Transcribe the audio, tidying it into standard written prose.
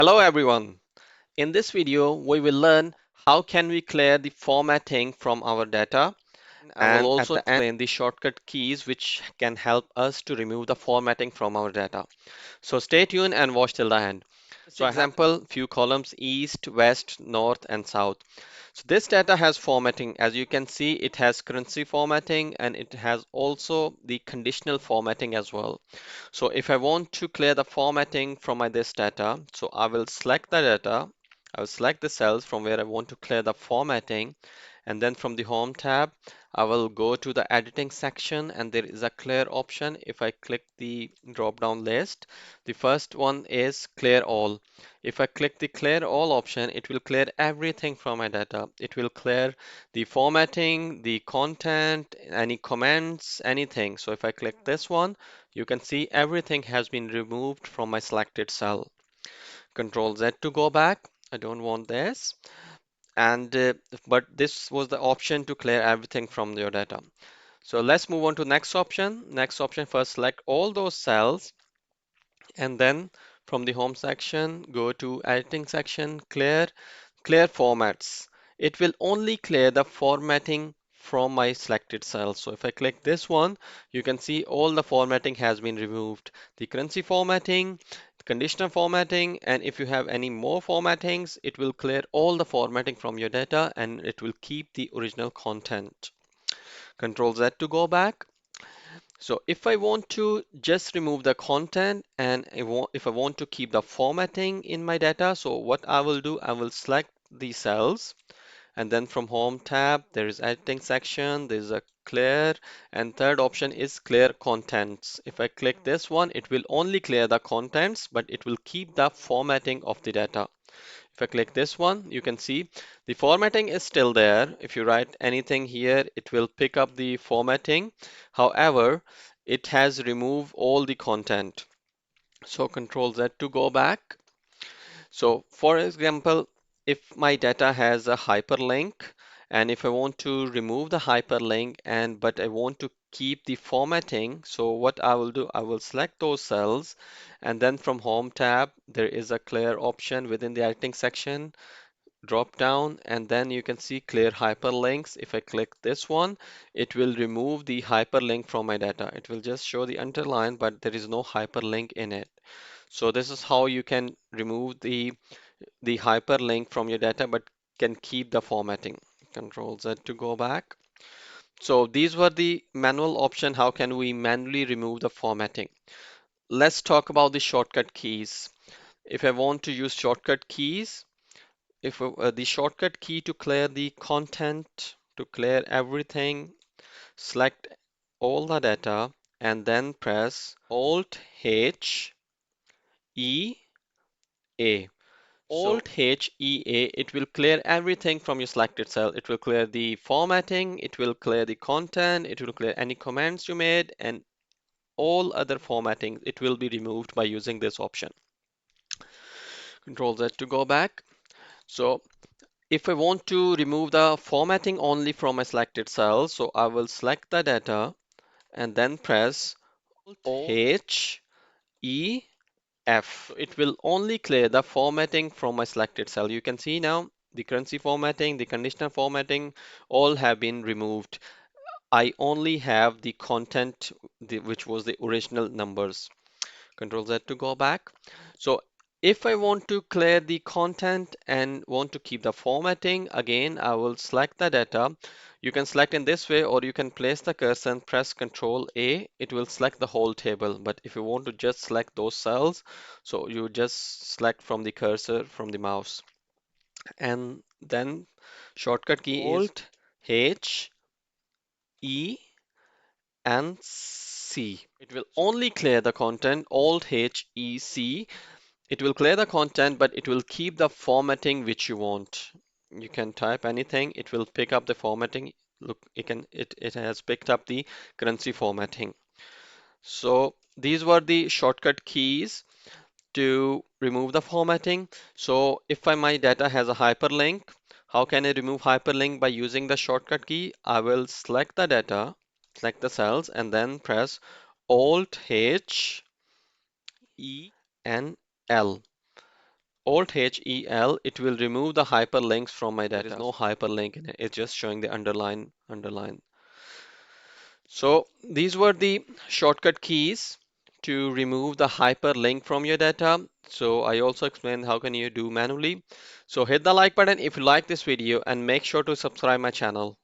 Hello everyone. In this video, we will learn how can we clear the formatting from our data, I will And at also the end, explain the shortcut keys which can help us to remove the formatting from our data. So stay tuned and watch till the end. this So I have example, few columns east, west, north and south. So this data has formatting. As you can see, it has currency formatting and it has also the conditional formatting as well. So if I want to clear the formatting from my this data, so I will select the data, I will select the cells from where I want to clear the formatting, and then from the home tab, I will go to the editing section and there is a clear option. If I click the drop down list, the first one is clear all. If I click the clear all option, it will clear everything from my data. It will clear the formatting, the content, any comments, anything. So if I click this one, you can see everything has been removed from my selected cell. Control Z to go back. I don't want this. And but this was the option to clear everything from your data. So let's move on to next option. Next option, first select all those cells and then from the home section, go to editing section, clear formats. It will only clear the formatting from my selected cells. So if I click this one, you can see all the formatting has been removed. The currency formatting, the conditional formatting, and if you have any more formattings, it will clear all the formatting from your data and it will keep the original content. Control Z to go back. So if I want to just remove the content and if I want to keep the formatting in my data, so what I will do, I will select the cells and then from home tab, there is editing section, there's a clear and third option is clear contents. If I click this one, it will only clear the contents, but it will keep the formatting of the data. If I click this one, you can see the formatting is still there. If you write anything here, it will pick up the formatting. However, it has removed all the content. So Control Z to go back. So for example, if my data has a hyperlink and if I want to remove the hyperlink and but I want to keep the formatting, so what I will do, I will select those cells and then from home tab, there is a clear option within the editing section drop down and then you can see clear hyperlinks. If I click this one, it will remove the hyperlink from my data. It will just show the underline, but there is no hyperlink in it. So this is how you can remove the hyperlink from your data, but can keep the formatting. Control Z to go back. So these were the manual option. How can we manually remove the formatting? Let's talk about the shortcut keys. If I want to use shortcut keys, if the shortcut key to clear the content, to clear everything, select all the data and then press Alt H E A. so Alt H E A, it will clear everything from your selected cell. It will clear the formatting, it will clear the content, it will clear any comments you made, and all other formatting, it will be removed by using this option. Control Z to go back. So if I want to remove the formatting only from a selected cell, so I will select the data and then press Alt H E F. It will only clear the formatting from my selected cell. You can see now the currency formatting, the conditional formatting, all have been removed. I only have the content, which was the original numbers. Control Z to go back. So if I want to clear the content and want to keep the formatting, again, I will select the data. You can select in this way, or you can place the cursor and press Control A. It will select the whole table. But if you want to just select those cells, so you just select from the cursor from the mouse. And then shortcut key is Alt H E and C. It will only clear the content, Alt H E C. It will clear the content, but it will keep the formatting which you want. You can type anything, it will pick up the formatting. Look, it has picked up the currency formatting. So these were the shortcut keys to remove the formatting. So if my data has a hyperlink, how can I remove hyperlink by using the shortcut key? I will select the data, select the cells, and then press Alt H E and L. Alt HEL, it will remove the hyperlinks from my data. There is no hyperlink in it. It's just showing the underline. So these were the shortcut keys to remove the hyperlink from your data. So I also explained how can you do manually. So hit the like button if you like this video and make sure to subscribe my channel.